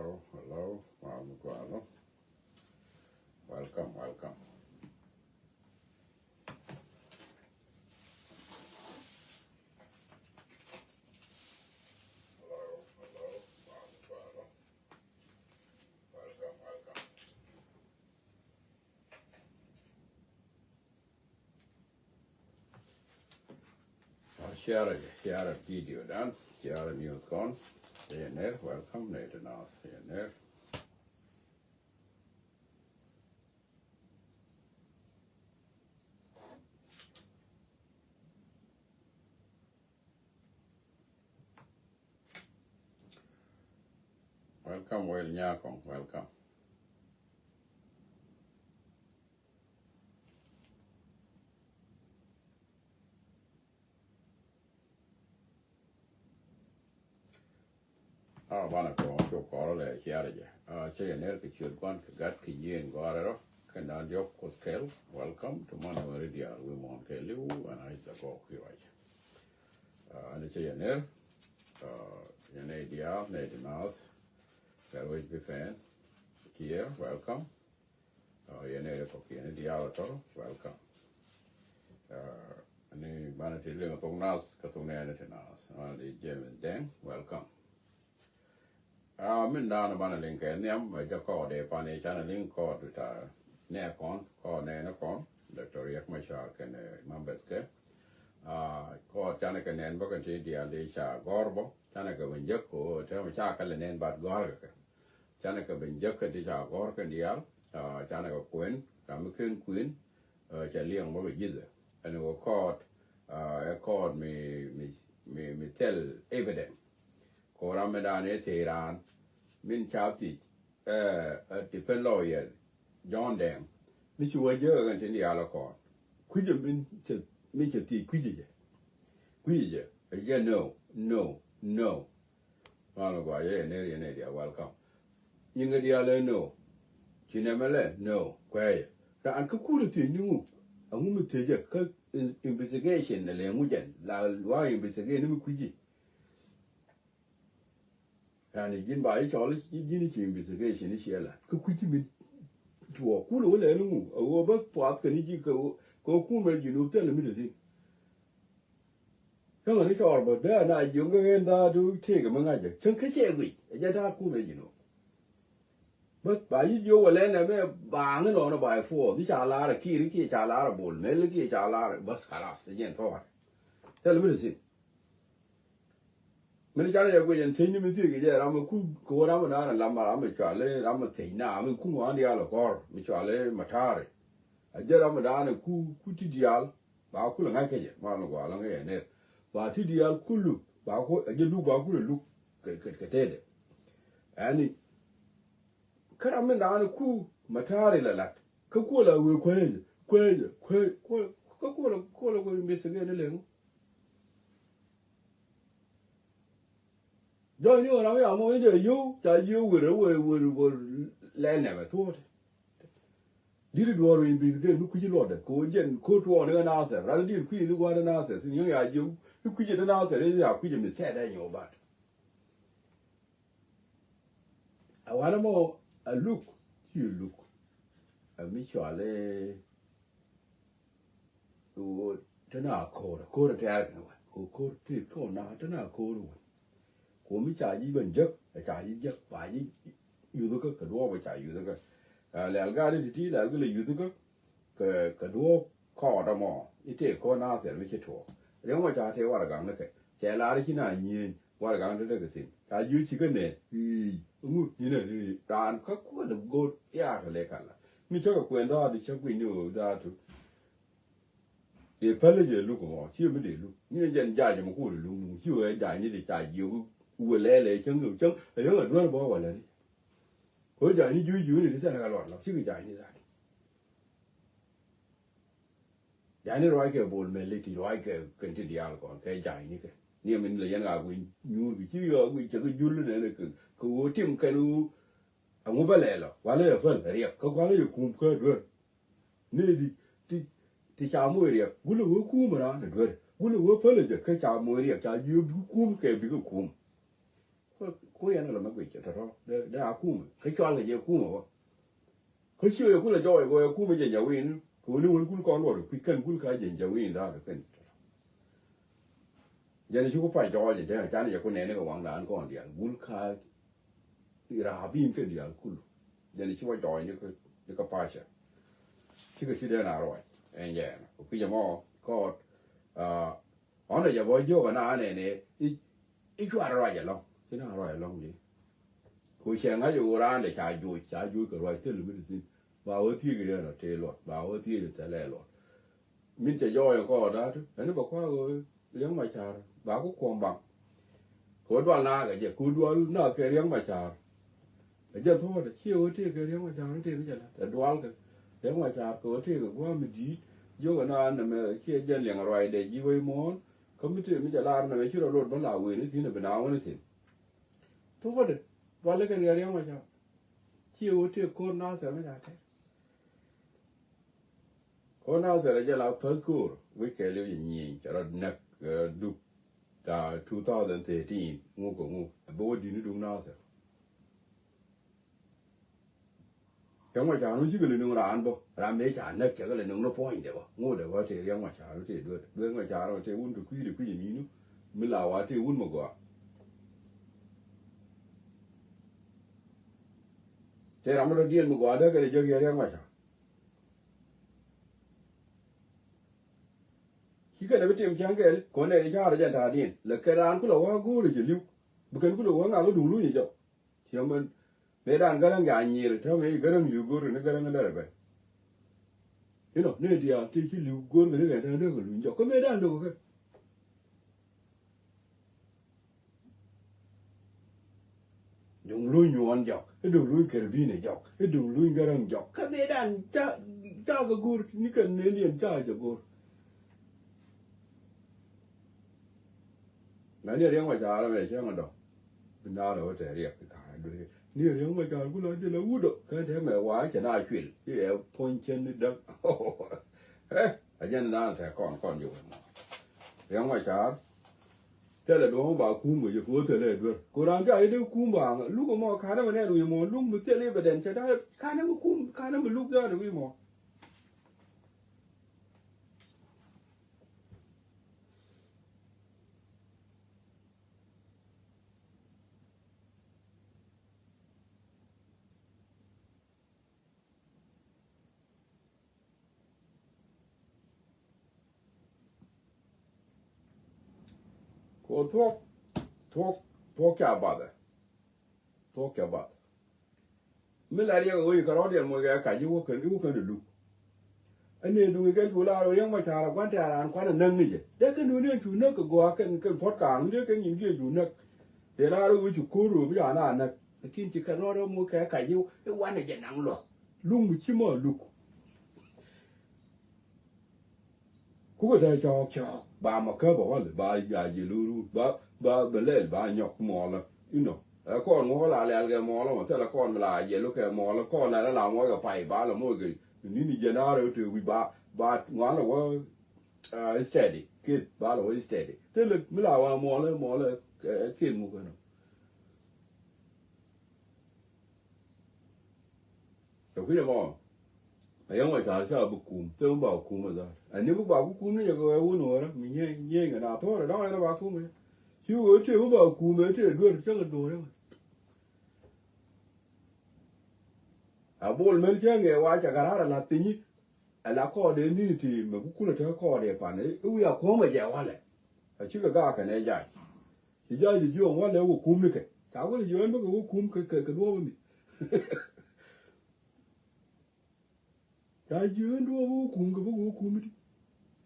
hello, welcome. Share a video done, share a news con, CNR, welcome, Nathan Nas, CNR. Welcome, well, Nyakong, welcome. Bana ko ko le share CNR ki chud kon gat ki yen go can I job scale, welcome to Manu Ridia, we want Kelly, and I go here. And the CNR, Nadia, Nathan Nas, Carway Fan, here, welcome. Yene ko kene dialato, welcome. Ani bana tiling ko nas ka tong ne nas. Di James Deng, welcome. Min dan bana link niam ja ko de pane chana link ko ta ne kon ko ne na kon Dr. Yak Mashar ken members ke. Ko chana ken nen ba kan ti dia de sha gorbo chana ka ben jak ko te ma sha ka le nen bat gor ka. Chana ka ben jak ka di sha gor ka dial. Chana ka kuen kam ken queen cha liang ba gize. And we caught me tell evident. Ko Ramadan Tehran min chapti defense lawyer John Dam mi chu wa je gan tin ya la ko ku je min che ti ku je again no ma lo gwa ye ne dia welcome yin ga dia le no chinemele no kwaye da an ka ku ti ni mu mi te je ka investigation le mu jen la wa investigate ni ku je and jin ba yi chole jin chi investigation ni shela ku ku ji min to ku lo le nu o ba pa ka ni ji ko ku me ji no tele mi de si ka ni ka ba da na ji ngo ngen da du te ga ma ga je chen ka che gui ja da ku me ji no ba yi yo wa le na me ba ngi no na ba fo di cha la ra ki cha la ra bol me le ki cha la ra bas khalas jen to tele mi de si mình chả lẽ quên thấy như mình thấy cái gì, làm cứ cố làm mà làm chả lẽ làm mà thấy na mình cũng muốn đi ăn là cỏ, mình chả lẽ mà thà rồi, giờ làm mà cứ đi đi ăn, bảo cứ là ngay cái gì, mà nó gọi là cái này, và đi đi ăn cứ lúc, bảo cứ giờ lúc bảo cứ là lúc cái thế đấy, anh cái làm mình cứ mà thà rồi là cái là vừa quay cái là mình sẽ cái này liền. Don't you know I'm going to you that you will land never thought. Did it war in this game? Who could you order? Go gen, go to an answer. Rather than queen, you want an answer. And you are you, who could you an answer? Is our queen said in your butt. I want more a look, you look. A mutually who turn out code to Aragon, who code to call now, turn out code. Của mấy trà gì bên giấc, trà gì giấc, phải gì, yêu thích cái đũa với trà yêu thích cái, lẽ cái này thì là cái yêu thích cái đũa khó đó mà, ít thế khó nào sẽ mới chết thua. Nếu mà trà thế qua là cái này, trà lá thì nào nhìn, qua là cái này cái gì, trà yêu chỉ cái này, như này, trà các cái được gột, ya cái này cả là, mình cho cái quyền đó thì cho quyền nhiều ra thôi. Để phải là gì lúc mà, chưa mới để lúc, như dân già mà cũng được lúc, chưa già như để trà yêu vừa lẽ chân ấy là đuôi bỏ vào này, hồi giờ như dưới này sẽ là cái loạn lắm chứ cái dài như vậy, dài như rồi cái bồn mê thì rồi cái cần thiết dial còn cái dài như cái, nếu mình là dân à quên nhu bị chứ quên chỉ cái dul này là cái tiêm cái nu, ông bà lẽ là quá lẽ phân riệp, cái quá lẽ cũng cái đuôi, nên thì chào môi riệp, vui là vui cùm mà ra đuôi, vui là vui phân là cái chào môi riệp chào dưới cùm cái bị cái cùm. ko yana la magwe ta ro da akuma ka chwa la je kuma wa ko shi yo kula joy go kuma je jawin ko ni won kul ko lo ku kan kul ka je jawin da kan jani shi ko pa jo je da ta ne ko ne ne ko wang dan ko dia kul ka ira bin ke dia kul jani shi wa joy ni ko pa sha shi ko shi da na ro en ye ku je mo ko ona ya bo yo na ne一抓着也弄，现在也弄的。过前我有让的下酒个来，这里面是，把我提个人了，这落，把我提的再来落。明天要一个的，人家不夸个两百下，把我光棒，过段那个就过段那个两百下，这错的，只有这个两百下，这个叫了，这段个两百下，过这个我没记，有个那么这人两个来的，以为么？committee mi jala na me chiro road bala we ni sine bana woni sin to wode wala kan yari ma ja chi o te ko na sa me ja te ko na sa ra jala first school we ke le yin ja ro na du ta 2013 ngu ko ngu bo di ni du na sa yang ma ja no shi ke le nu ra an bo ra me ja na ke ke le nu no point de bo ngu de bo te yang ma ja ro te du ma ja ro te un du ku ni nu mi la wa te un mo go te ra mo di mo go da ke le jo ge yang ma ja shi ke ne be tem chang ke ko ne ja ra ja da din le ke ran ku lo wa gu ri ji lu bu ken ku lo wa nga lo du lu ni jo ti men medan garang ya nyir ta me garang yu gur ne garang da be ne dia ti chi lu gur ne ga da ga lu jo ko medan do ko dung lu nyon jo dung lu ker bi ne jo dung lu garang jo ka medan ta ga gur ni kan ne lien ta jo gur na ne riang wa ja la me chang do na lo te riek ka do ni riang ma ja ku la je la u do ka te me wa che na chwil ye pon chen ni da a jen na te kon yu riang ma ja te le do ba ku mo ye ko te le do ko ran ja de ku ba lu ko mo ka na ne ru mo lu mu te le be den che da ka na mu ku ka na mu lu ga ru mo ko to kya ba da to kya ba mi la ri go yi ka ro de mo ga ka ji wo kan lu ane du ga ju la ro yang ma cha la kwan ta ran kwan nang ni je de kan du ne ju na ko go kan pot ka ng de kan yin ge ju na de la ro ju ku ru bi na na kin ti ka ro mo ka ji wa ne je nang lo lu mu chi mo lu ku ko da cho ba ma ka ba ba ya ji lu ba le ba nyok mo la con ngó là lẹ cái mò nó mà thế là con mà là về lúc cái mò nó con này nó làm ngó cái phải bá là mỗi cái ní giờ nào rồi từ ba ngó là có steady kid bá là có steady thế là mới là mò là kid một cái nó rồi cái mò mà những người ta chơi bục cùm tôi không bảo cùm mà ra anh nếu bảo cùm nó giờ cái uống nữa đó mình nghe người nào thôi rồi đó nó bảo cùm chứ ở trên không bảo cùm ở trên đưa chắc là đồ đó bol men jenge wa cha garara la tinyi ala ko de ni ti me ku ta ko de pa ne u ya ko me ja wale a chi ga ka ne ja ji ja ji jo wale wo ku mi ke ta wo ji wen ba ko ku ke do mi ta ji wen do wo ku mi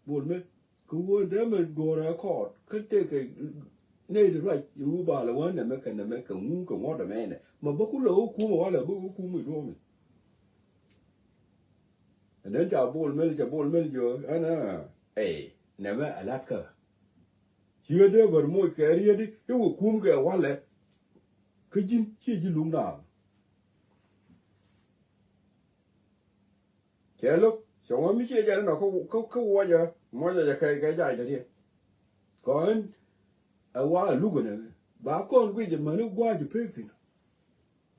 bol me ku wo de me do ra ko ke te ke ne de right yu ba la wan ne me ke ngu ko mo de me ne ma ba ku lo ku mo wale ba ku mi do mi nên cho bol mel jo ana never alaka chưa de ber mo ke ri di yo kum ke wale ke jin chi ji lung na ke lo so mi che ja no ko wa ja mo ja ke ja de di ko en a wa lu go ne bà con quy mà nó qua chỉ phê gì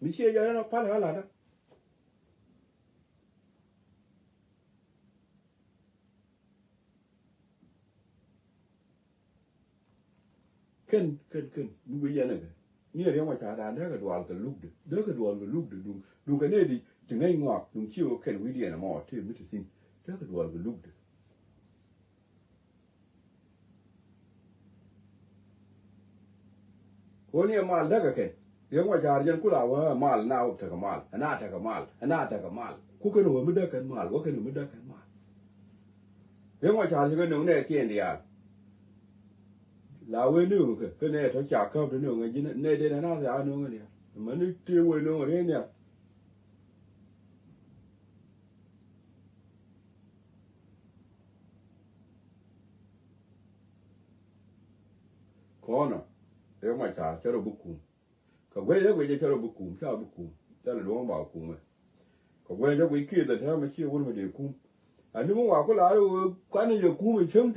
mình chia cho nó phát là đó kên bây giờ này như là mà trả đàn đó cái đoàn cái lúc được đúng cái này thì từ ngay ngọt đúng chiều kên quy mà thì mới được xin đó cái đoàn cái lúc được có nhiều mal đó cái kên yang mà trả dân cũng là mal nào thằng mal anh ta cái mal cũng cái nó mới được cái mal có cái nó mới được cái mal yang mà trả cái nó này kia đi à là quê nước cái này thằng chả khâu đến nước người gì này đây là nào thì ăn nước người mà nó tiêu quê nước người này có nó yang mà trả cho nó bukum cái quê đó quê cho nó bukum cho là đúng bảo kum cái quê đó quê kia là theo mà kia quên mà để kum anh nếu mà có là cái này giờ kum mình chấm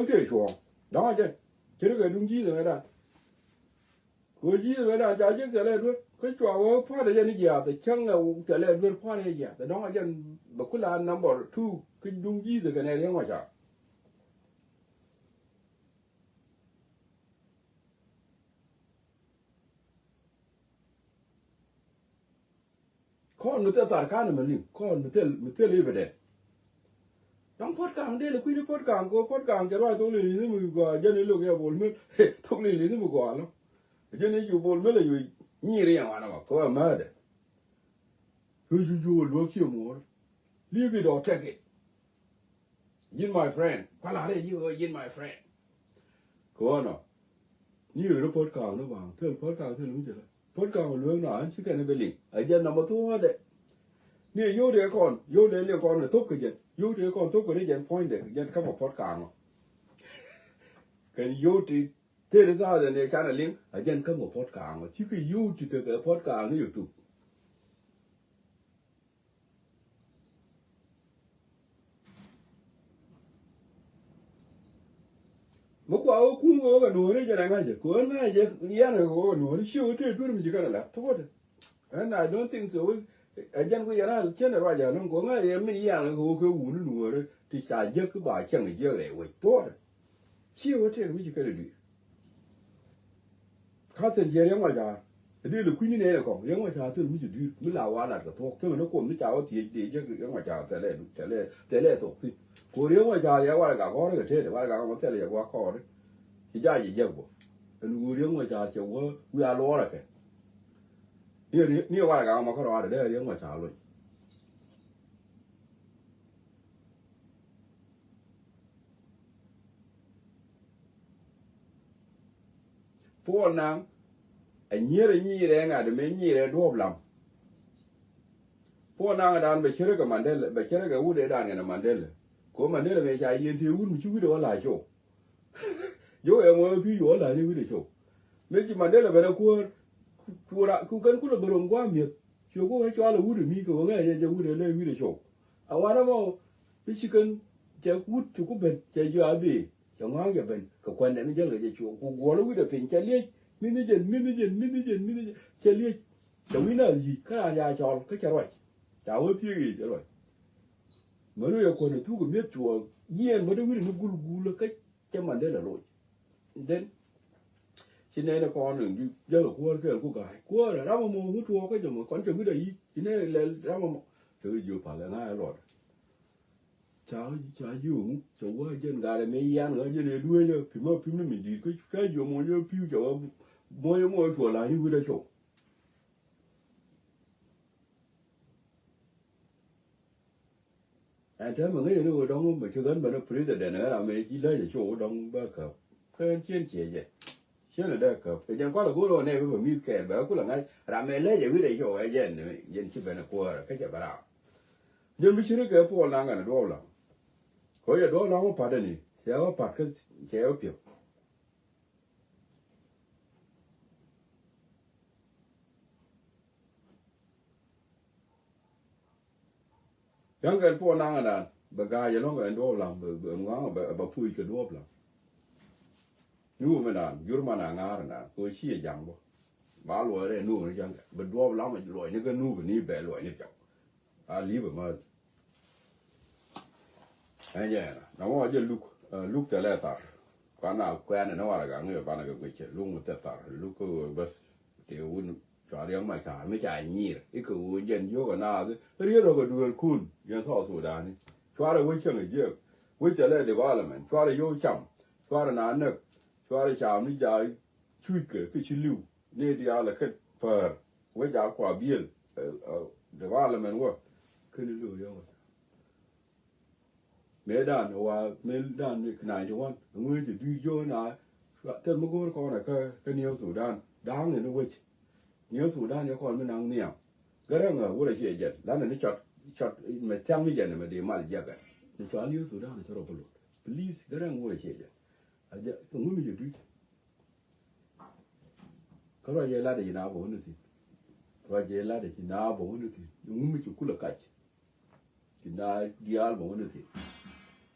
tiền chuồng đó chứ chứ cái đúng gì rồi đó cái gì rồi đó trả chứ tiền luôn cái chuồng phát ra như vậy thì chẳng là tiền luôn phát ra như vậy đó chứ mà có là number 2 cái đúng gì rồi cái này yang mà trả con người ta tar can mà liền con người ta live đấy đóng phốt càng đây là quy định phốt càng cho loại tôi liền như mình gọi dân ấy lúc kia bồn mất tôi liền như mình gọi nó dân ấy chịu bồn mất là gì nhỉ riêng mà nó có mà đấy you look here more leave it or take it in my friend qua là đây you in my friend có nó như là phốt càng nó bằng phốt càng đúng chưa phốt càng luôn nó chứ cái này bên liền ở dân nào mà thua đấy nè vô để con là tốt cái gì vô để con tốt cái này dân point đấy dân không có phốt càng cái vô thì thế là sao này cái này liên ở dân không có phốt càng chứ cái vô thì cái phốt càng nó YouTube mà qua ô cũng có cái núi đấy cho nên ngay chứ có ngay chứ nhà này có cái núi siêu thế tôi mình chỉ cần là thôi and I don't think so ở dân cái nhà này trên này bây giờ nó có ngay em mình nhà này có cái uốn núi đấy thì xài giấc cái bài chẳng cái giấc này vậy thôi siêu thế mình chỉ cần là đi khá là dễ dàng mà ra đi được quy này là còn dễ mà ra thì mình chỉ đi mình làm qua là cái thôi chứ mà nó cũng nó chào thì chứ dễ mà ra thế này tốt thì cô dễ mà ra dễ qua là cả có cái thế để qua là cả có thế là qua có đấy thì ra gì dễ bộ người dễ mà ra chịu quá we are lo là cái nhiều qua là cả mà có rồi để dễ mà ra luôn phố năng anh nhớ đấy ngay để mấy nhớ đấy đuổi làm phố năng đàn bị chơi cái Mandela bị chơi cái u để đàn cái Mandela có Mandela mấy trái yên thì u mình chui đó lại chỗ yo em ơi phi yo lại đi với chỗ mấy chị Mandela về đâu cô cần cô là bờ qua miệt chỗ cô hay cho là u để mi cô nghe giờ u để lấy với chỗ à qua đó mà mấy chị cần chơi u chỗ cô bên chơi yo à bị cho ngang cái bên cái quan điểm nó chơi là chơi chỗ cô qua đó với để phình chơi liếc mình chơi liếc chỗ này là gì cái là nhà tròn cái chơi rồi cháu ơi gì chơi rồi mà nó yêu con thu cái miết chùa yên mà nó với nó gul cái chơi Mandela rồi đến xin này là con đừng đi giờ là cô gái cô là đâu mà mua chùa cái gì mà con chơi cái đấy xin này là đâu mà từ giờ phải là ngay rồi cháu dùng cháu qua dân gà là mấy ăn nữa dân này đuôi giờ phim nó mình đi cái giờ mua giờ phiêu cháu mua chùa lại như cái đấy chỗ anh thấy mà cái gì nó đông mà chưa gần mà nó president nữa là mấy chỉ lấy chỗ đông ba cờ cái chuyện gì vậy chứ là đây cờ cái dân quá là cú rồi này với mi kẹt béo cú là ngay làm mẹ lấy cái đấy chỗ ấy dân chỉ bên là qua cái chợ bà đào dân bị chửi cái phố năng cái đó là có giờ đó nó phát đây chéo phát cái chéo biểu yang cái phố năng là bà gà giờ nó cái đó là bà ngang bà phui cái đó là nu me nan jurma na ngar na ko chi jang bo ba lo re nu ne jang be do la ma lo ni ga nu ni be lo ni jang a li be ma ai ya na mo je luk te le tar pa na kwa na wa ga ngi pa na ga che lu mu te tar lu ko bas te un chwa ri ma ka me ja ni i ko u jen yo ga na ri ro ga du kun yan so su da ni chwa re wo chen ge je wo te le development chwa re yo cham chwa re na ne chwa re cham ni ja chui ke chi liu ne dia la ke per wo ja kwa biel development wo ke ni lu yo Medan wa Medan ni knai de wan ngui ji du jo na tel mo go ko na ka New Sudan dang ni wich New Sudan yo ko me nang niam garang wo le che jet dan ni chot me tang ni jen me de mal jaga ni cha New Sudan ni ro bulu please garang wo le che jet a ja ngui ji du ka ro ye la de na bo ni si ro ye la de na bo ni si ngui ji kula ka chi na dial bo ni si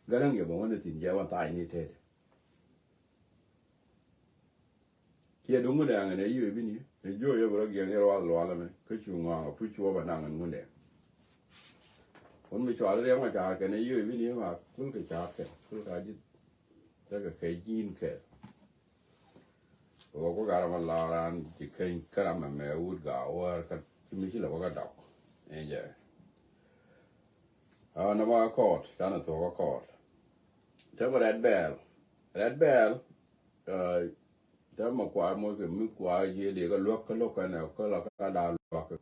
garang ye bo ni si ja wa tai ni te kia dungu de angane yu bi ni e jo ye bro ge ne ro lo ala me ke chu nga pu chu ba na ngun de on mi chwa le ma cha ke ne yu bi ni ma kul ke cha ke kul ka ji ta ke ke jin ke o ko ga ma la ran ji ke ka ra ma me u ga wa ka chi mi chi la ga da e je a na ma ko ta na to ko ta ma red bell ta ma kwa mo ke mi kwa ye de ga lo ka na ko la ka da lo ka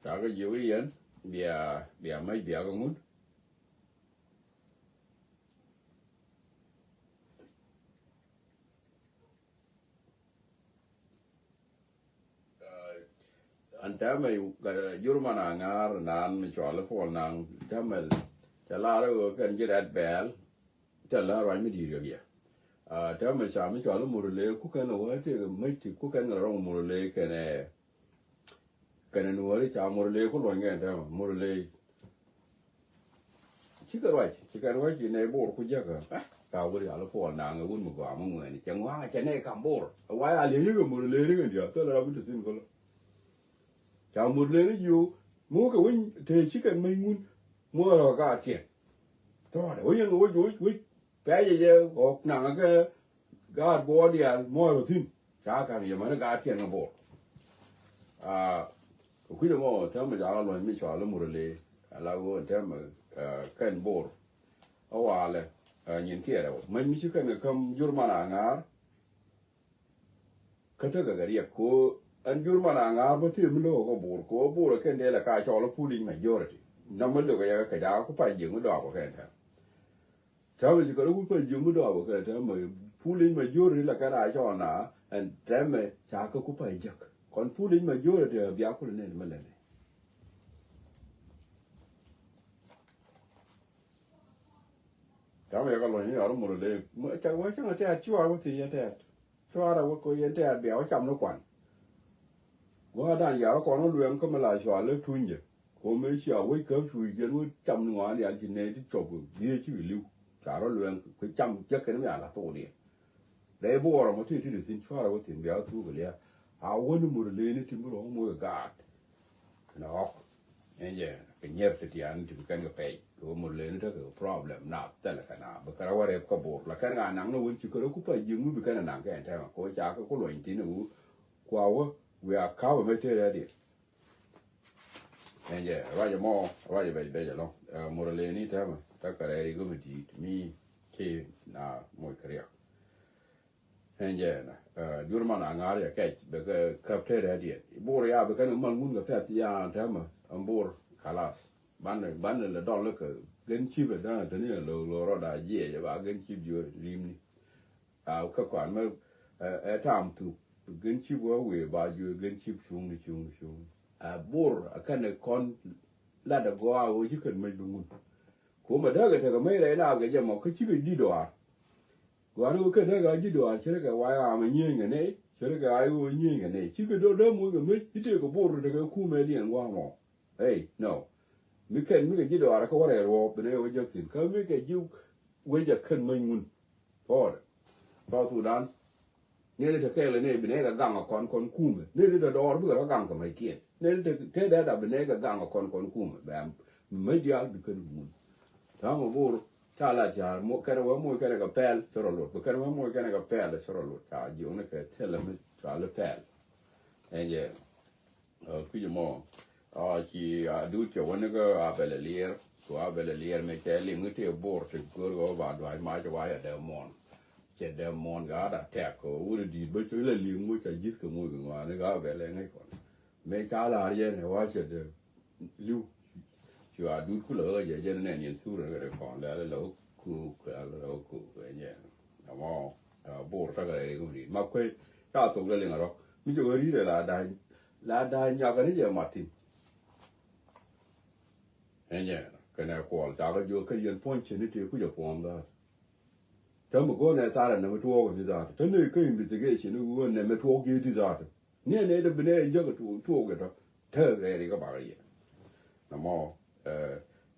ta ga yu yen bia mai bia ga ngun an ta mai ga jurma na ngar nan mi cho le fo nang ta mel ta la ro kan ji red bell ta la ra mi di ri ya ta mai sa mi cho le mu le ku ka na wa te ga mai ti ku ka na ro mu le ke ne cái này nuôi cha mua lấy có loại nghe đâu mua lấy chỉ cái loại chỉ này bor cũng chắc à cao cái là phổ nàng ở bên một quả một người này chẳng qua cái này cầm bor ngoài à lấy cái mua lấy cái gì đó là mình tự xin coi cha mua lấy cái gì mua cái quên thì chỉ cần mình mua rồi cả tiền thôi đấy ôi cái gì vậy hoặc nàng cái bor đi à mua rồi xin cha cái gì mà nó cả tiền cái bor qui da mo tema ja lo mi cha lo murle ala go tema kan bor awale nyin kere man mi kan kam jurmana ngar kata ga gari ko an jurmana ngar ba te mi lo go bor ken de la ka cha lo pulling majority na mo lo ga ka da ko pa jing do ko kan ta mi ko ku pa jing do ko kan ta mo pulling majority la ka da cha na and tema cha ko ku pa jak còn phụ linh mà vô thì bia phụ linh này mà lên này, cháu bây giờ nói như ở đó một lần, mới cháu với cháu là chúa có gì vậy chúa là có yên thế béo chăm nó quản, qua đàn giáo còn nó luyện có mà lại chúa lấy thun gì, có mấy cháu với cỡ chui cái nó chăm nó đi ăn trên này thì chụp đi chứ lưu, cháu nó luyện cái chăm chắc cái nó là tổ đi, để bố rồi mà thì được xin chúa là có tiền béo thu cái này I want to move the to move God. No, and yeah, can you get the end to can pay to Mullen to problem not telecana, but Karaware Kabo, like I know when you could occupy you move can an anchor and tell Ko Jaka Kolo in Tinu, Quawa, we are cover material. And yeah, Roger Moore, Roger Bay Bello, Morelani Tama, Takare Gumiti to me, K. Na, my career. And yeah, Jurman Angaria catch the captain idea. Boria became a moon of 30 yards hammer on board Calas. Bundle the dollar, then cheap it down to near Loroda, yeah, about again cheap your dream. I'll cook on a time to again cheap away about you again cheap shung. A bore, a kind of con ladder go out, you can make the moon. Come a dog at a maid and I'll get them a could you did or Guano can I did or check why I'm a ying and a check I will ying and a you could do them with a mate, you take a board to go cool median and one more. Hey, no. We can make a jid or a quarter or but they were just in. Come make a juke weจะขึ้นไม่งุนพอสุดานเนี่ยเด็กแค่เลยเนี่ยเป็นเอกกังกับคนคุ้มเนี่ยเด็กดอร์เบื่อแล้วกังกับไม่เกี่ยเนี่ยเด็กแค่ได้ดับเป็นเอกกังกับคนคุ้มแบบไม่เดียวเป็นคนงุนถ้ามาบูรชาลาจาร์มกันว่ามั่วกันกับแพลชรลุดกันว่ามั่วกันกับแพลชรลุดชาอยู่เนี่ยแค่เท่าไรไม่ชาลแพลเองเนี่ยคือจะมองที่ดูเจ้าวันนี้ก็อาเบลเลียร์ตัวอาเบลเลียร์ไม่แค่ลิงก์ที่บอร์ดก็ก็บาดไว้มาจะไว้เดมอนเจ็ดเดมอนก็ได้แท็กก็วันดีไปช่วยเลี้ยงมือจะยึดกับมือกันว่านี่ก็เบลเลียร์ไงก่อนไม่ชาลาเรียนว่าจะเดลิวที่ว่าดูคุเลยจะเจนเนี่ยยันสู้เลยก็ได้ก่อนแล้วเราคู่เนี่ยแต่ว่าบอร์ดก็เลยก็ดีมาคุยถ้าตกเรื่องอะไรมิจะว่ารีเลยลาได้ยากันนี่จะมาทิ้งเนี่ยกันเนี่ยควอลจากก็อยู่ก็ยันพ้นเชนิดที่คุยจะพร้อมได้ถ้าเมื่อก่อนเนี่ยตาเนี่ยไม่ทั่วกันที่จ้าถ้าเนี่ยก็อินวิสเกชันก็เนี่ยไม่ทั่วกันที่จ้าเนี่ยเดี๋ยวเป็นเนี่ยยังก็ทั่วกันแล้วเธอเลยก็บาร์เลยน้ำมัน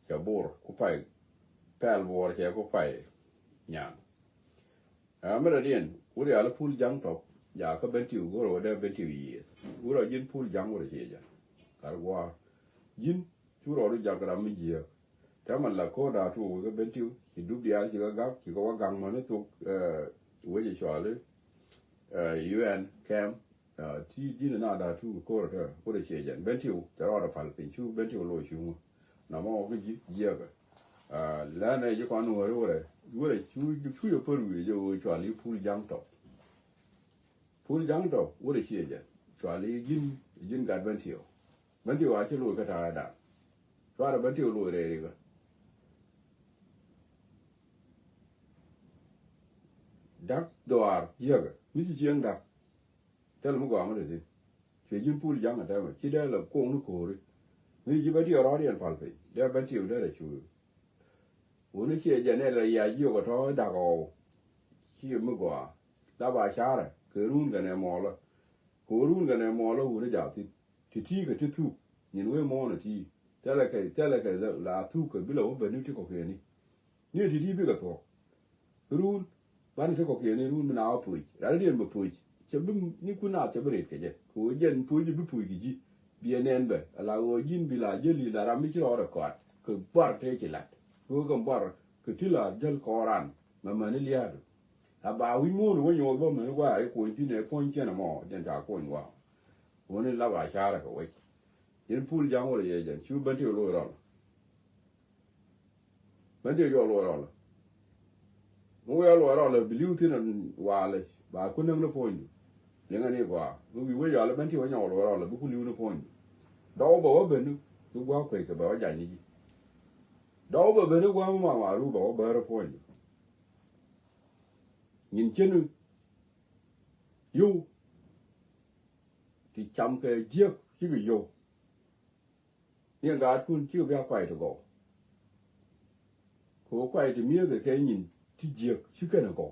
จะบอร์กูไปแพลบอร์จะกูไปเนี่ยไม่ได้เรียนกูเรียนแล้วพูดยังตกอยากก็เป็นที่กูรู้ได้เป็นที่วีกูเรายินพูดยังกูเลยเชียร์การว่ายินชูเราดูจากการไม่เจียถ้ามันละก็ได้ทูก็เป็นที่ที่ดูดีอะไรที่ก็กับที่ก็ว่ากังมันตุกเวจิชวาเลยUN แคมที่ดินน่าได้ทูก็ได้กูเลยเชียร์เป็นที่จะรอดฝันเป็นชูเป็นที่โลชูน้ำมันก็เยี่ยกันแล้วในยุคนั้นว่ารู้เลยชูอยู่เพื่อวิจารณ์ชวาลีพูดยังตกพูดยังต่อว่าได้เชื่อจะชวาลียินการบันเทิงอาจจะรู้ก็ทายได้ชวาลีบันเทิงรู้อะไรก็ดักดวร์เยอะไม่ใช่เชียงดักแต่เราไม่กว่ามันเลยสิช่วยยินพูดยังอะไรมั้ยคิดได้แล้วโกงนึกโขเลยนี่จีบันเทิงรอเรียนฟังไปเดี๋ยวบันเทิงได้เลยช่วยวันนี้เชื่อจะเนี่ยระยะเยอะก็ท้อดักเอาเชื่อไม่กว่าลาบาชาร์คือรุ่นกันในมอลกูรุ่นกันในมอลแล้วกูได้จับที่ก็ที่ทุกยินเว้มอนะที่แต่ละใครลาทุกก็บิลว่าเป็นนึกที่เขาเขียนนี่ที่บิกตัวรุ่นบ้านที่เขาเขียนนี่รุ่นมันเอาปุ๋ยแล้วเรียนมาปุ๋ยจะบึ้มนี่คุณอาจจะบริเวณกันเจ้กูยันปุ๋ยจะบิปุ๋ยกี่จีเบียนเอ็นเบอลาโอยินบิลาเจลีลารามิชิลอร์กอดคือบาร์เทจิลัดกูก็บาร์คือที่ลาเจลคอรันมันนี่เลียดอาวิมูนวันยอดว่าเหมือนว่าไอ้คนที่เนี่ยพ้นเช่นน่ะมั้งจันทร์คนว่าวันนี้เราอาชาร์ก็ไว้ยันพูดยังว่าเลยยันชูบันเทิงลอยแล้วบันเทิงยอดลอยแล้วมึงยอดลอยแล้วบิลิวที่นั่นว่าเลยบ้าคนนั้นน่ะพ้นยังไงนี่กว่ามึงวิวายาแล้วบันเทิงวันยอดลอยแล้วบุคคลลิวน่ะพ้นดาวบอกว่าเป็นนึกว่าใครก็บอกว่าใหญ่นี่ดาวบอกเป็นนึกว่ามารู้บอกว่าเบอร์พ้นยินเช่นยูที่จำเคยเจียบชื่อโยเนี่ยการคุณชื่อเบียร์ไก่ตัวก็ขอไก่ที่มีแต่แค่ยินที่เจียบชื่อกันก็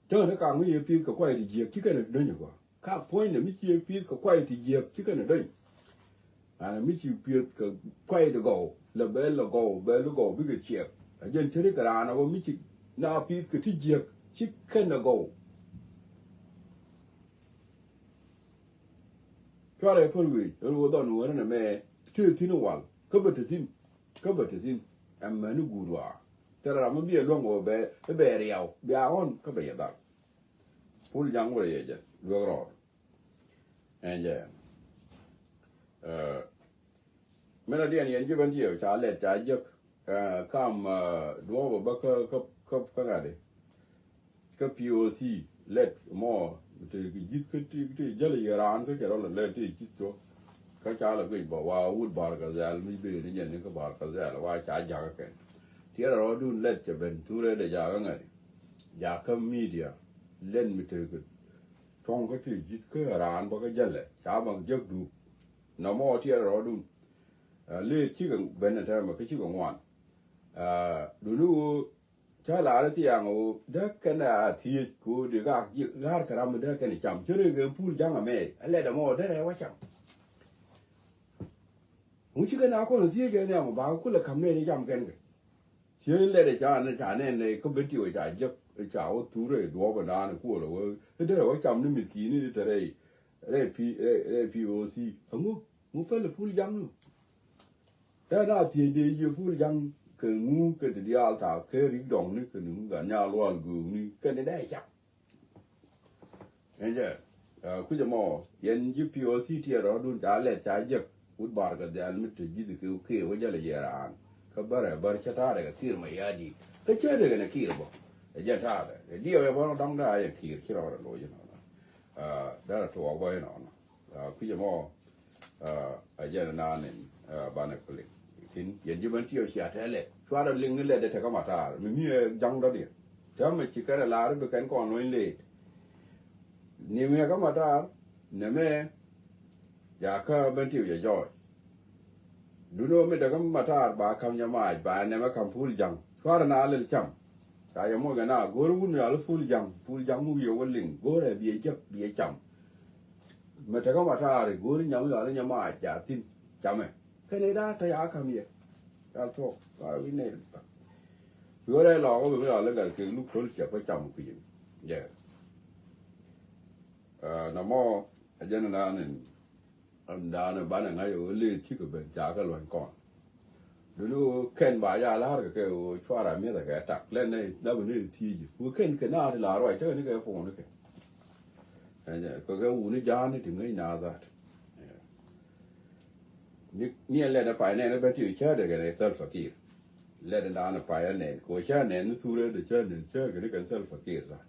เจ้าหน้าการไม่ยอมพิจกับไก่ที่เจียบชื่อกันได้ยังกว่าข้าพ่อยเนี่ยไม่เจียบพิจกับไก่ที่เจียบชื่อกันได้ไม่เจียบพิจกับไก่ตัวก็แล้วเบลแล้วก็พิจเจียบยันเชื่อกันนะว่าไม่เจียบน่าพิจกับที่เจียบชื่อกันก็ชาวไร่พูดวิรู้ตอนนู้นน่ะแม่ชื่อที่นู่นวันก็บัดซินแม่นุกูรัวแต่เราไม่เบี้ยล่วงว่าเบเรียวเบี้ยอ่อนก็เบี้ยดักพูดยังว่าอย่างเงี้ยเรื่องรอเอ็นเจไม่ได้เรียนยังจะเป็นเที่ยวชาเล็ดชาเยอะข้ามดูว่าบักก็ไงดิก็ POC เล็ดหม้อที่จิตที่เจริญร้านก็จะเราเล่นที่จิตโซ่ก็ชาเราก็บอกว่าวุฒิบาร์ก็จะไม่เบื่อนี่ยันนี่ก็บาร์ก็จะว่าชาอยากกันที่เราดูเล่นจะเป็นทุเรศอยากไงอยากก็มีเดียเล่นไม่ถึงช่องก็ที่จิตก็ร้านบอกก็ยันเลยชาบางยักดูน้ำมอที่เราดูเล่นที่กันเป็นอะไรมันก็ชื่อของวันดูนู่ชาลาที่อย่างโอ้เด็กกันอ่ะที่กูเด็กก็ยิ่งรักกันมาเด็กกันนี่จำช่วยเรื่องพูดยังอ่ะแม่อะไรเดี๋ยวมั่วได้เลยว่าจำมึงชื่อกันนะคนเสียกันเนี่ยมาบ้ากูเลยคำเนี่ยนี่จำกันกัน She let a chan and chan and a committee which I just a chow to the dwarf and down a quarter. There was some limit key in it today. POC. A move fell a full young. Then out the day you full young can move at the altar, carry down Nick and Ganyal Goon, can it die? And yeah, could more, yen UPOC tier or don't I let Chajak would bark at the element to give the UK with a year on. Kabara, Barchatara, a kill my yadi. The cherry and a killable. A jetara. A dear one don't die a kill, kill or a lawyer. There are two going on. Could more, a general in Banacoli. Tin, Yenjuman to your chatelle. Try to link the letter to come at me a young lady. Tell me, chicken a lot, but can call no late. Nimia come at Neme Yaka Bentiu your joy. Do no me the come matar by come your mind, but I never come full young. Try an little chum. I am more than a go room, you full young movie your willing, go there be a jup, be a chum. Metacomatar, go in your mind, Yatin, Jame. Canada, I come here. I'll talk. I will nail it. We were a law over our legal look close to a chum for you. Yeah. No more a general and down a banner, I will leave chicken, jackal and corn. Do you can buy a large or try a meal attack? Let me never need tea. Who cannot allow right to any phone. And because I wouldn't yarn it in me now that. Near let a pine and a better each other again a self fakir. Let it down a fire name, go shan and through the church and church and can self fakir that.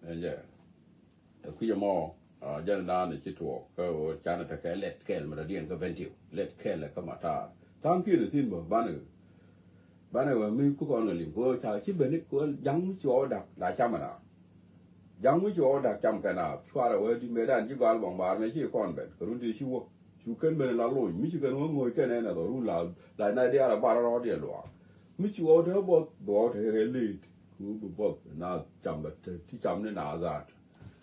And yeah, a queer more. Jan down the chitwalk, or Janet let Kel Meridian Gaventiu, let Kel come at. Thank you, the thing of Banner. Banner will me cook on the limb, go to Chibenik, young with your duck, like Chamana. Young with your duck, Chamcana, try a word you made and you got one bar, make you convent, Gurundi, you can be alone, Michigan, one can another rule out, like Nadia Barra or the law. Which you order about her lead, who both now Chamba, teach them that.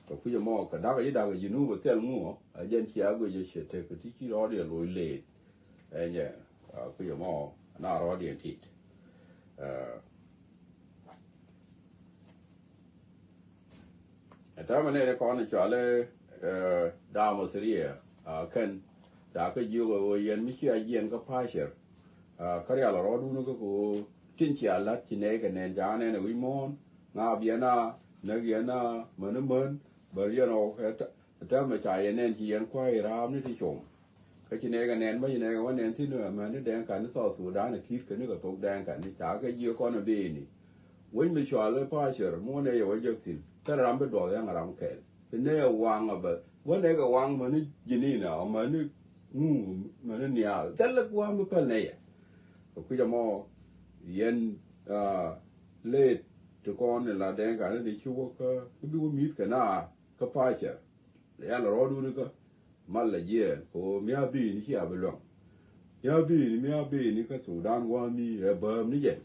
Kuya more, Kadaga, you know, tell more. I didn't hear you should take a ticket audio late. And yeah, Kuya more, not audience heat. A terminator corner Charlie, Damos here, Ken, Daka Yugo, Yen Michia Yen Kapasher, Kariala Rodunuko, Tinchia Latineg and Jan and Wimon, Nabiana, Nagiana, Monument. But you know, at the time which I and he inquired, I'm not sure. Kachineg and then, but you never went into a man, then can also Sudan, a kid can never talk down, can it take a year on a baby. When we shall a pasture, more nay or Jackson, tell Rambert or young around Kel. The nail wang about one egg wang money, Janina, or money, Manania, tell like one per nail. A quid more, yen late to go on and la dank, and the worker, we will meet Cana. Kapacha, the other Rodunica, Malaje, or Miabi, here belong. Miabi, Nicas, Sudan, one me, a burm again.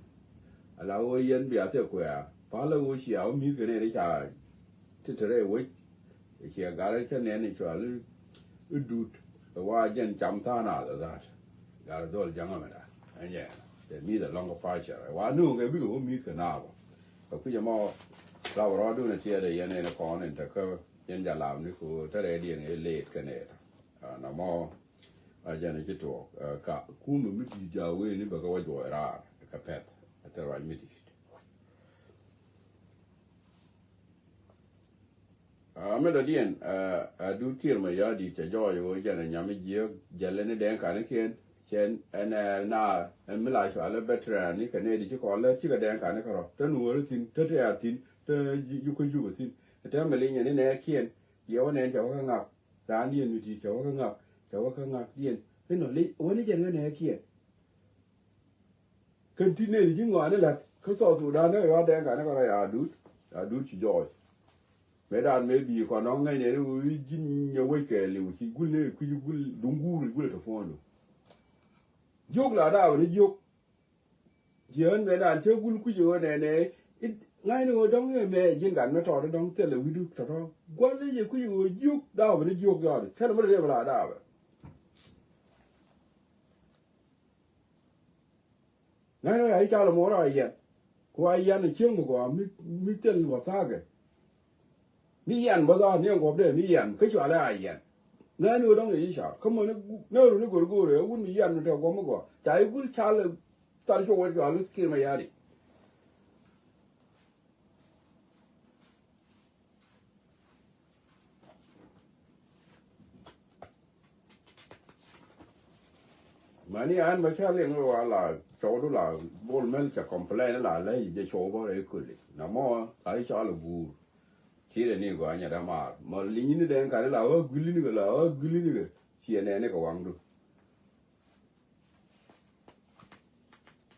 Allow yen be at a queer, follow she out me canary child. Titere wait, if she got it and any child, would do a wide gen jamtana that. Got a doll young and yeah, they meet a longer pasture. I knew a big old meet canal. But put your more. Flower or doing a chair the yen in a corn and the cover in the lam, Nico, Teredi and a late canada. No more a generate talk. Kuma Miki Jawi, Nibago, a capet at the right midist. Melodian, I do kill my yardy to joy or Jan and Yami, Jelena Dan Canakin, Chen and now and Milash, a better and Nick and Eddie call it Chica Dan Canacaro. Don't worry, 30 you could do with it. A family and in air can, you want to hang up, the Indian with each other hang up, yen. You when you get an air can. Continue, you go on a lot, because also down there, you are there, I do to joy. Medan maybe you can only in your wake, which you could dungu to follow. Joke like that when you joke. You earn Medan, take good you and it. I know don't imagine that not all don't tell we do to all. One day you down with a joke yard. Tell them what they have like that. na no ai cha lo mo ra ya ko ai ya ni chiang mo ko mi tel wa sa ge mi yan ba da ni ngo de mi yan ke chwa la ai yan na no dong yi sha ko mo no ru ni go go re un mi yan de ko mo ko cha gu cha le tar cho wa ga lu ski ma ya ri mani an ma cha le ngo la cho du la bol mel cha complain la le de cho bo re ku le na mo ai cha le bu chi le ni go anya da ma li ni de ka la o guli ni la o guli ni chi ne ne ko wang du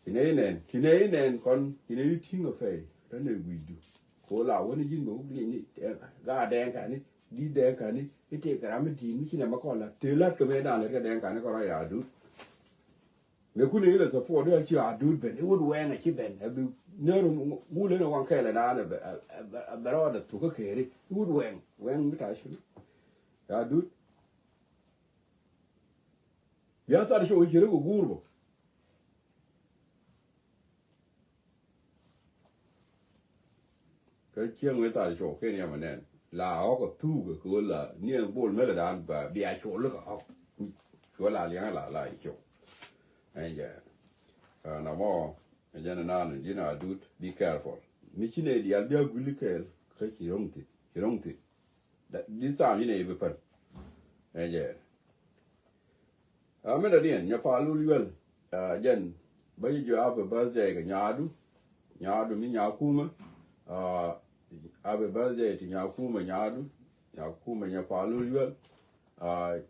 chi ne kon chi ne ting o fe da ne wi du ko la wo ni jin go li ni ga de ka ni di de ka ni te ka ma di ni chi ne ma ko la te la ko me da le ka de ka ni ko ra ya du me ku ne le sa fo de chi a du ben e wo we na chi ben e bi ne ru mu le na wan ka le da ne be ro da tu ko ke ri wo we mi ta shi ya du ya ta shi o ji ru gu ru cái chiang người ta chỗ cái này mà nè là họ có thu cái của là niên bồn mới là đàn và bịa chỗ lúc họ chỗ là liang là chỗ anh giờ nào mà anh giờ nó nên chỉ là dude be careful mi chỉ này đi ăn bia guli cái chỉ rong thì đi sang như này bị phân anh giờ mình là đi nhà phá lu liu dân bây giờ áp birthday cái nhà du mi nhà cũ mà abe birthday ti nyaku ma nyadu nyaku ma nyapalu yel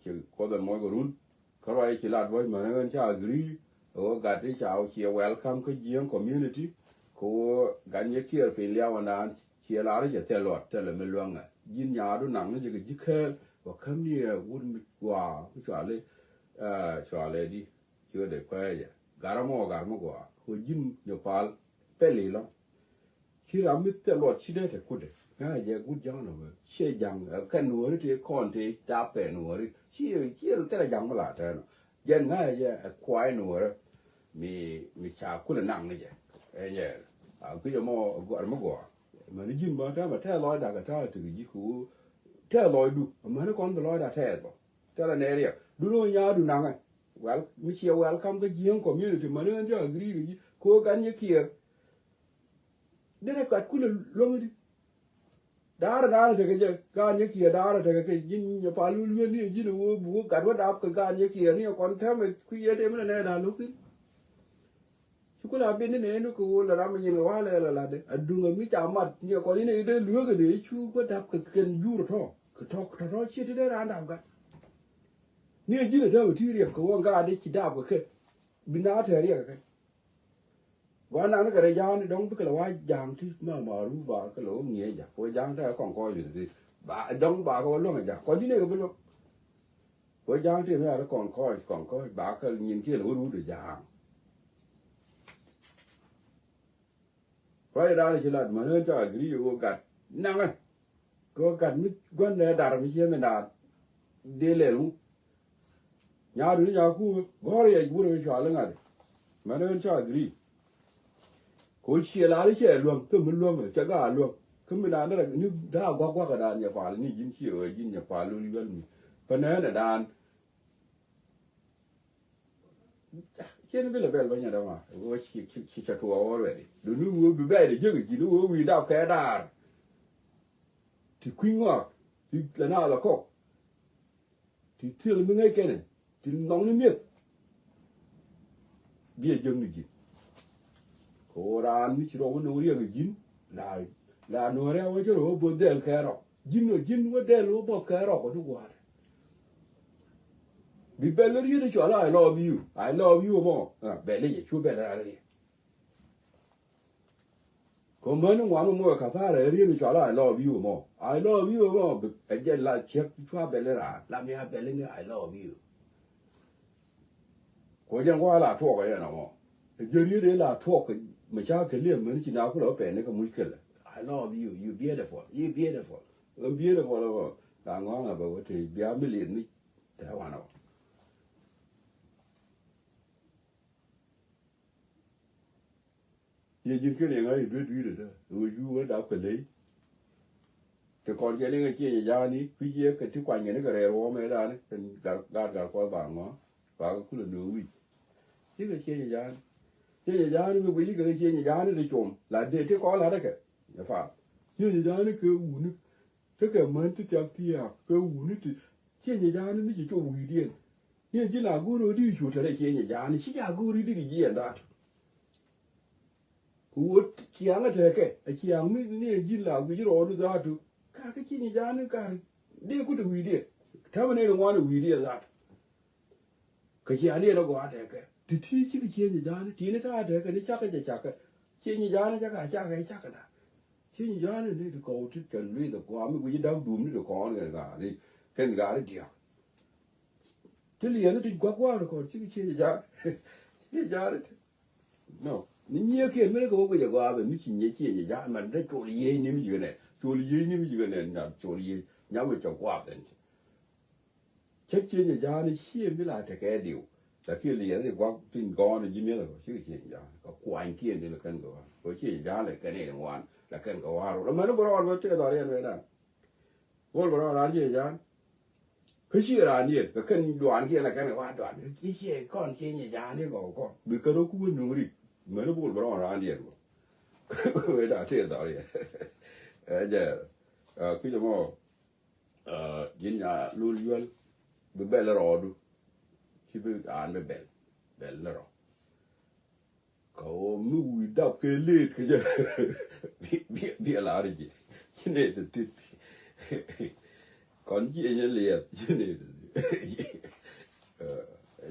ki ko da mo gorun karo ki lad boy ma ngan cha agree o ga ti cha o ki welcome ko jian community ko ganye kier fe liya wana ki la ri je telo me luanga jin nyadu nang je ji khel wa kam ni wun wa cha le di ki de kwa ya garamo gwa ko jin nyopal pele lo khi ra mít tê lọt chi đấy thì cút đấy ngay giờ cút giang nó vậy xe giang cái núi thì con thì đáp cái núi chi tê là giang mà là thế nó giờ ngay giờ quay núi mi chả cút là nặng này vậy cái giờ cái giờ gọi mà nó dính mà thế lòi đã cái thế từ gì khu thế lòi đủ mà nó còn lòi đã thế rồi thế là này rồi đủ nó nhà đủ nặng well mi chia welcome cái giang community mà nó cho agree cái gì cố gắng như kia dene kat kule longdi dara de ke ga ne ki dara de ke jin ya palu lu ni jin wo bu kat wa dap ke ga ne ki ni kon ta me ku ye de me ne da lu ki kula be ne no ko la ram yin wa la de adunga mi cha mat ni ko ni de lu ke de chu ko dap ke ken ju ro to chi de ran da ga ni jin de ti ri ko ga de ki dap ke bina te ri ka wa na cái này giang đông biết là wa giang thì mà lu ba cái lỗ nghĩa giờ coi giang đó còn coi gì thì bà đông bà coi luôn giờ coi gì này cái luôn coi giang thì nó còn coi bà cái nhìn kia là đủ được giang phải ra thì là mà nó cho cái gì cũng gặt năng á có gặt mít quan này đào mít xem là đi lên luôn nhà đứa nhà cũ gọi là bữa rồi cho lên ngay mà nó cho cái gì ko shi la ri she luom to mun luom cha ga luom ko mi na da ni da gwa ka da nya fa ni jin chi o jin nya fa lu li mi pa na da dan chen bi le bel ba nya da ma wo chi cha to o re du nu wo bi ba de je ji du wo wi da ka da ti kwin wa ti la na la ko ti til mi ngai ke ne ti nong ni mi bi je ni ji ko ran mi chiro no ri ga jin la no re wa chiro bo del ka ro jin wo del wo bo ka ro ko du wa bi bel ri de cho la I love you mo be le ye chu be la ri ko mo no wa mo ka sa re ri ni cho la I love you mo be je la che chwa be le ra la mi ha be le ni I love you ko jen wa la to ko ye no mo je ri de la to ko mà cha cái liềm mình chỉ nào cũng lỡ bể nó có mũi kia là I love you beautiful beautiful là cả ngon là bảo thì bia mới liền đi thế hoàn nào ye jin ke ne ngai dwe dwe da o yu wa da ko le te kon ke ne ke ye ja ni pi ye ke ti kwa ne ke re wo me da ne ken ga ko ba ngo ba ku le no wi ti ke ye ja ye ja ni me wi ke ye ja ni de chom la de te ko la de ke ya fa ye ja ni ke u ni te ke man ti ta ti ya ke u ni ti ye ja ni ji jo wi de ye ji la gu no di shu te ye ja ni shi ja gu ri di ji en da ku chiang a te ke a chiang mi ni ji la gu ji ro du za tu ka ke chi ni ja ni ka de ku de wi de ta ma ne ro wa ni wi de za ka chi ani no go a te ke ti ti chi ke chi ni ja ni ti ni ta te ke ni cha ke cha ke chi ni ja ni cha ka cha ke cha ka da chi ni ja ni de ko ti ke lui de ko mi gu ji da du mi de ko ni ga ni ken ga de dia ti li ni ti gwa gwa ko chi ke chi ni ja ni ja no你也可以没个我个就话呗，你去年去年家嘛，这做的爷你们这个呢，做的爷你们这个呢，那做的爷，伢们叫瓜的，这去年家呢，先没来这个丢，但去年的瓜真高呢，一年了，这个去年家，个关键的了跟个，我去年家来跟那种玩，来跟个玩了，没那不玩我这道理没呢，我不玩哪去家。可是啊，你个跟乱去了，跟个玩乱，一些干去年家那个个，别个都顾努力。没那不不让人家过，为啥这道理？这คือจะว่ายินยาลูลยวลเบลล์รอดูที่ไปอ่านเบลล์รอเขาไม่วิดับเกลียดก็จะเบียอะไรจีที่นี่จะติดก่อนที่จะเลียดที่นี่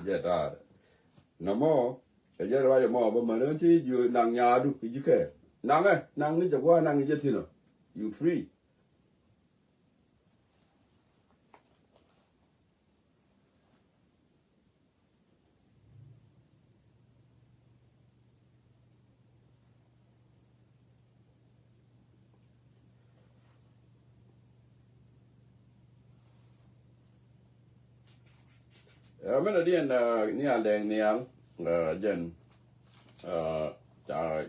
จะได้น้ำมอgiờ rồi mà bây giờ thì you nang nhà đủ cái gì cái nangนี่จะว่าnangจะที่nào you free mình ở đây nhà đèn nhà dân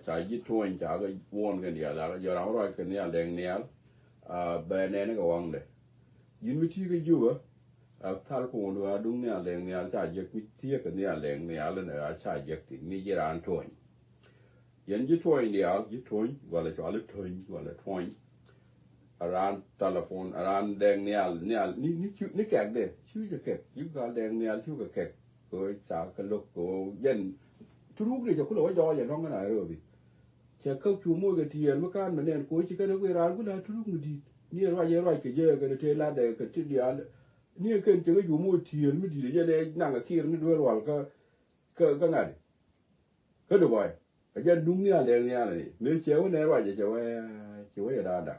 chả ít thôi chả cái vốn cái gì là giờ nào rồi cái nhà đèn nhà bên này nó có vắng đấy yên mới thi cái gì á thal cũng được đúng nhà đèn nhà chả giật mới thi cái nhà đèn nhà lên ở chả giật thì mi chỉ ăn thôi yên ít thôi nhà ít thôi gọi là cho ít thôi gọi là thôi around telephone around đèn nhà ní kẹt đấy chứ cái kẹt chứ cái đèn nhà chứ cái kẹt rồi chả cái lúc của dânทุกเรื่องจะคุณว่าย่ออย่างน้องกันไหนรู้ป่ะแค่เขาชูมือกันเทียนเมื่อการมันเนี่ยกูจะกันเอาเวลากูได้ทุกมือดีนี่ว่าเยอะว่าเยอะกันเทลาเด็กกันที่เดียร์นี่กันจะก็อยู่มือเทียนไม่ดีเลยจะได้นั่งกับขี้นี่ด้วยหรอก็ไงก็ดูบ่อยแต่ยันดุ้งเนี่ยแรงเนี่ยเลยเนื้อเจ้าเนี่ยว่าจะว่าอย่าด่าด่า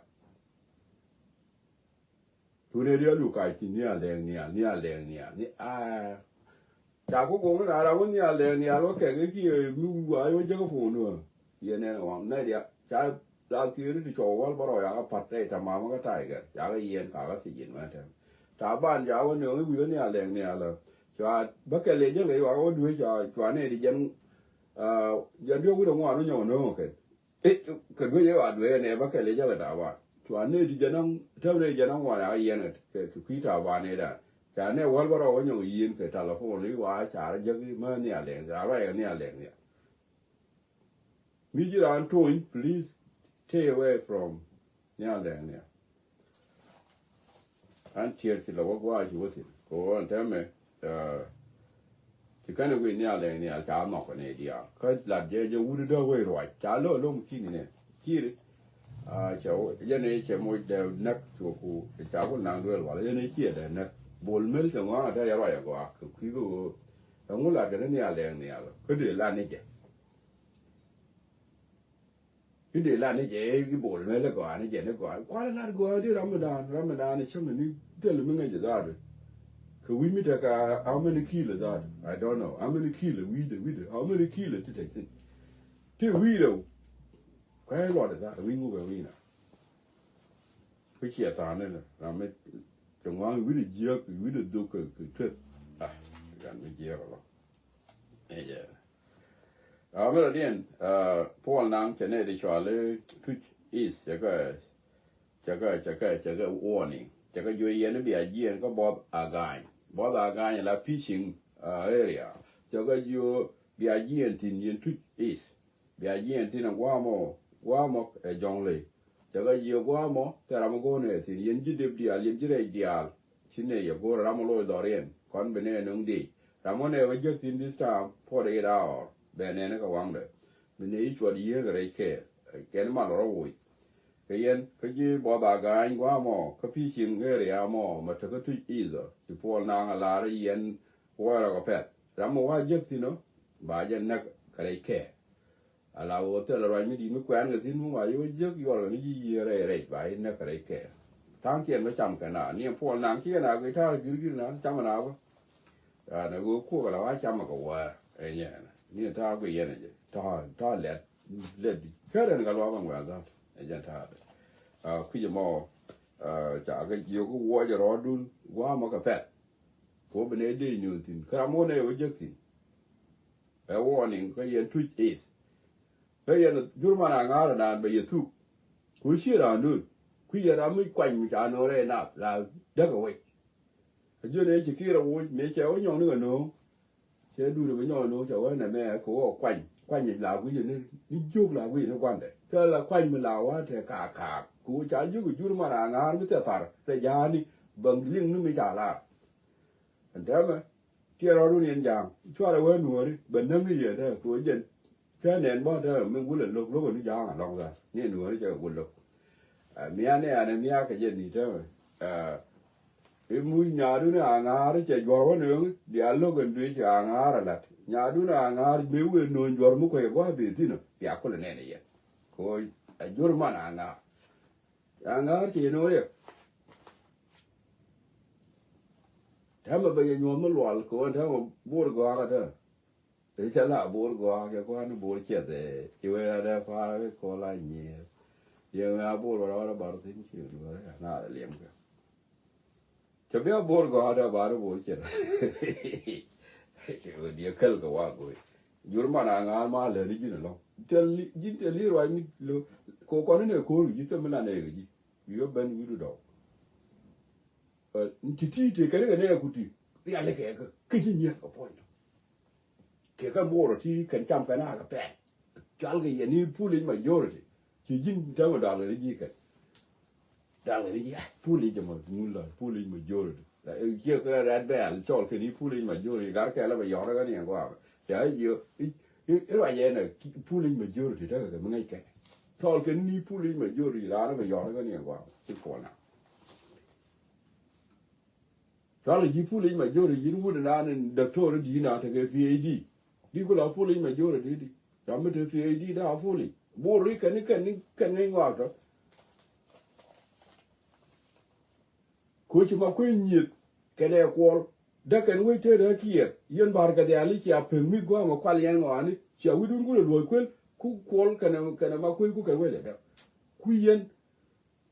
ทุเรียนลูกไก่ที่เนี่ยแรงเนี่ยนี่จากพวกผมนะเราเนี่ยเลยเนี่ยเราแค่ก็คือมีวัวมันจะก็ฝูนัวยันเนี่ยว่าเนี่ยเดียวจะเราคือที่โชว์ว่าบ่อยอยากพัดได้ทำมามันก็ได้กันอยากก็เย็นขาก็สิเย็นมาแทนชาวบ้านอยากว่าเนื้อวิวเนี่ยแรงเนี่ยเลยจะบักเกลือยังเลยว่าว่าด้วยจะเนี่ยที่ยันเรื่องวิธีงานนั่นอย่างนู้นกันเกิดว่าเยอะว่าด้วยเนี่ยบักเกลือยังเลยแต่ว่าจะเนี่ยที่จะนั่งเท่าเนี่ยจะนั่งว่าอะไรเย็นเนี่ยคือคุยชาวบ้านเนี่ยได้ชาเนี่ยวันบ่เราวันอย่างยินคือโทรศัพท์หรือว่าชาจะมันเนี่ยแรงชาว่าอย่างเนี่ยแรงเนี่ยมีจีรันทุ่ง please stay away from เนี่ยแรงเนี่ยอันเทียร์ที่เราว่าอยู่ว่าสิก็อันเท่าไหร่ที่กันเอาไว้เนี่ยแรงเนี่ยชาหมอกเนี่ยเดียวก็หลังจากจะวุ้นได้ไว้รวยชาโล่มขี้เนี่ยขี้เลยเจ้ายันเนี่ยเจ้าโมยเดวนักชัวกูชาคนนางด้วยหรอยันเนี่ยขี้เดวนักบอลเมลจังว่าได้ยังไงก็คือต้องรู้ละกันเนี่ยแรงเนี่ยก็เดี๋ยวล้านนี่เจ้ก็เดี๋ยวล้านนี่เจ้ก็บอลเมลแล้วก็อันนี้เจ้เนี่ยก็กว่าล้านก็เดี๋ยวรามฎานนี่ช่วงนี้เดี๋ยวมึงไงจะได้คือวิมิตรก็ how many kilo that I don't know how many kilo we how many kilo to take in ที่we do ก็ให้รอดได้วิ่งงูแบบวิ่งนะไปเขี่ยตาเนี่ยนะเราไม่จังหวะวิธีเยอะวิธีดูคือเทือกการไม่เยอะหรอก เมื่อเรียนพวกนางจะเนี่ยได้ชวนเลยทุกอีสจะก็อ้วนนี่จะก็อยู่เย็นนี่เบียเย็นก็บอดอากาศแล้วพิชิงareaจะก็อยู่เบียเย็นที่ยันทุกอีสเบียเย็นที่นั่งว่าโมจงเลยจะก็อยู่ว่าโมแต่เราไม่ก็เนี่ยที่ยันจีเดียยันจีเดียชิ้นเนี่ยอยู่ก็เราไม่รู้ดอเรียนคนเป็นเนี่ยนุ่งดีเราไม่เนี่ยว่าจะสิ่งที่สามพอได้ดาวแบบนี้ก็วางเลยมันเนี่ยชวนเยอะก็ได้แค่นั้นมาเราโว้ยก็ยันบอดอากาศว่าโมก็พิชิงareaโมมาถึงก็ทุกอีสที่พวกนางอะไรยันว่าเราก็แพ้เราไม่ว่าจะสิ่งเนาะบายันนักก็ได้ala wote la roi mi di mi kwan ga tin mu wa yo jek yo la ni ji re ba na ka re ke tang kien ba cham ka na ni po nang ki na ga ta gi na cham na ba na go ku ga la wa cham ka wa nya na ni ta ga ye na je ta le di ka re ga lo ba ngwa da ja ta ku je mo cha ga yo ku wo je ro dun wa ma ka pet ko be ne de nyu tin ka mo ne wo jek tin a warning ko yen twitch isยันจุดมันงานนานไปยันทุกคุยเชื่อรานู่นคุยยันเราไม่กวนมิจฉาโนเรนับเราเด็กเอาไว้ยันเนี่ยจะคิดเราไม่เชื่อว่าย้อนนึกโน้เชื่อดูเลยไม่ย้อนโน้เชื่อว่าเนี่ยแม่เขาบอกกวนยันเราคุยยันนี่ยุกเราคุยนั่นกวนเด็กถ้าเรากวนมันเราว่าแต่ขากูจะยุกจุดมันงานไม่เท่าไหร่แต่ยานี่บางเรื่องนึกไม่จ่าละอันเดิมที่เราดูเนี่ยอย่างช่วยเราไว้หน่วยบันทึกนี่เยอะเท่าตัวยันแค่เน้นบ่เด้อมึงกูเลยลูกนี่ยางลองซะนี่หนูนี่จะกูลูกเมียเนี่ยอันเมียก็จะนี่เด้อมุ้ยญาดูเนี่ยงาร์จะจวบวันนึงเดี๋ยวลูกกันด้วยจะงาร์ละญาดูเนี่ยงาร์ไม่เว้นนอนจวบมุกเอว่าเบียดินเปียกคนเนี่ยเนี่ยก็จวบมันงาที่โน่เนี่ยถ้ามันไปยังยอมมันหลวมก็ถ้ามันบูดก็ก็เด้อแต่ฉันละบูดก็แค่ว่านี่บูดเฉียดเลยที่เวลาได้ฟ้าก็โคลาเนี่ยยังไงบูดเราบาร์ทิ้งเฉียดเลยน่าเลี้ยงกันจะเบี้ยบูดก็ได้บาร์บูดเฉียดเดี๋ยวเข้าก็ว่ากูยูร์มันงานมาเลยนี่จีนหรอยินเตลีรอยมิโลคนนี้เนี่ยโครูยินเตมันอะไรกันจียูเป็นวิรุดอกที่เกิดกันเนี่ยกูที่เรียกอะไรกันก็ยิ่งเยอะกว่าพ่อเกี่ยวกับโมรที่กันจำกันหน้ากับแฟนจอลกันอย่างนี้ผู้เล่นมาเยอะเลยที่ยิ่งจำมาดังเลยยี่กันดังเลยยี่ผู้เล่นจะมานู่นเลยผู้เล่นมาเยอะเลยแต่เกี่ยวกับแรดแบลจอลคืนนี้ผู้เล่นมาเยอะเลยการแข่งแล้วไปย้อนแล้วก็เนี่ยก็ว่าแต่เยอะอะไรอย่างเนี่ยผู้เล่นมาเยอะเลยถ้าเกิดมึงไงแกจอลคืนนี้ผู้เล่นมาเยอะเลยร้านแล้วไปย้อนแล้วก็เนี่ยก็ว่าที่ก่อนนะจอลยี่ผู้เล่นมาเยอะเลยยี่นู้นนั่นด็อกเตอร์ดีนะถ้าเกิด PhDดีก็เราผู้เล่นมาเยอะเลยดีจำไม่ถึง PhD ได้เอาผู้เล่นโบริกันนี่ว่าครับคุยมาคุยหยิบกันเดียวกอลเด็กกันไว้เจอเด็กเกียร์ยันบาร์กันเดียวลิขิตเพิ่งมีกว่ามาควาเลียนงานนี่เชื่อวิดุนกูเลยรวยคุยกอลกันมาคุยกูกันไว้เลยเด็กคุยยัน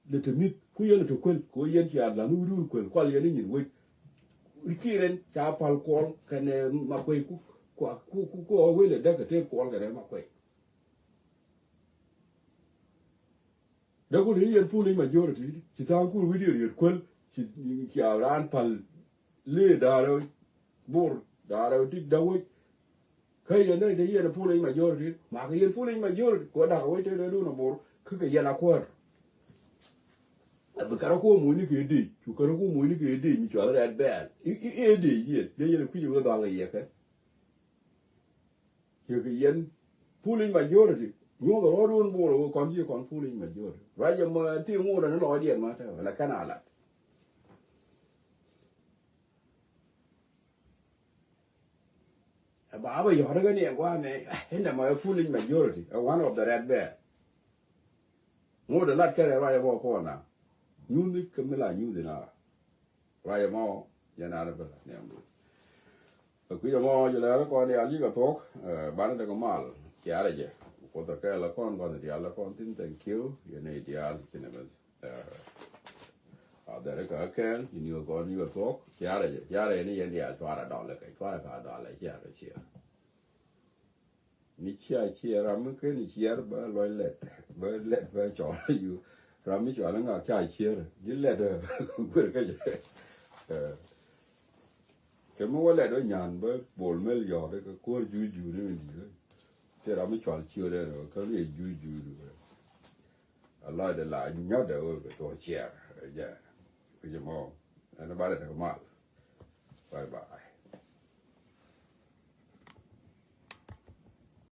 เลตมิดคุยยันเลตคุยยันเชื่อหลังวิดุนคุยควาเลียนนี่ยินไว้ริกิเรนจะพัลกอลกันมาคุยกูเอาไว้เลยเด็กก็เทกอลกันมาคุยเด็กคนนี้ยันผู้เล่นมาเยอะเลยที่ทางกูวิดีโอเยอะคนที่เอาร้านพัลเล่ดาร์บูร์ดาร์ที่ดาวใครยันได้ยันผู้เล่นมาเยอะเลยมาก็ยันผู้เล่นมาเยอะก็ด่าไว้เจอดูนะบูร์คือก็ยันacquireแต่การกูมวยนี่คือดีอยู่การกูมวยนี่คือดีมีจอดแรดแบนดียันคุยอยู่กับดาร์เลยกันคือยันผู้เล่นมาเยอะเลยงูก็รอดูนบูร์ก่อนที่ก่อนผู้เล่นมาเยอะไรจะมาที่งูนั่นลอยเดียนมาเท่าแล้วขนาดละบ้าไปย้อนกันเนี่ยว่าเนี่ยเห็นแต่มาผู้เล่นมาเยอะเลย one of the red bear งูเดือดรัดแค่ไรจะบอกพ่อนะยูนิคก็ไม่ละยูนินะไรจะมอยันอะไรไปเนี่ยมันคุยจะมออยู่แล้วก่อนเนี่ยลีก็ทอกบ้านเด็กก็มาแก่อะไรเจ้พอตะแก่ละก่อนเดี๋ยวละก่อนทิ้ง thank you ยันในเดียร์ที่เนี่ยมันเดี๋ยวก็แค่ยินดีก่อนนี่ก็ทอกแก่อะไรเจ้นี่ยันเดียร์ชัวร์ดอลเลยชัวร์ขาดอลเลยแก่ก็เชียร์ ni chia ram ke ni chia ba let ba cho yu ram mi cho la nga cha chia ji let gur ke ke mo wa let do nyan ba bol mel yo de ko ju ni ni ke ram mi cho chia de ko ni ju Allah de la nya de o to chia ja ke mo ana ba de ma bye bye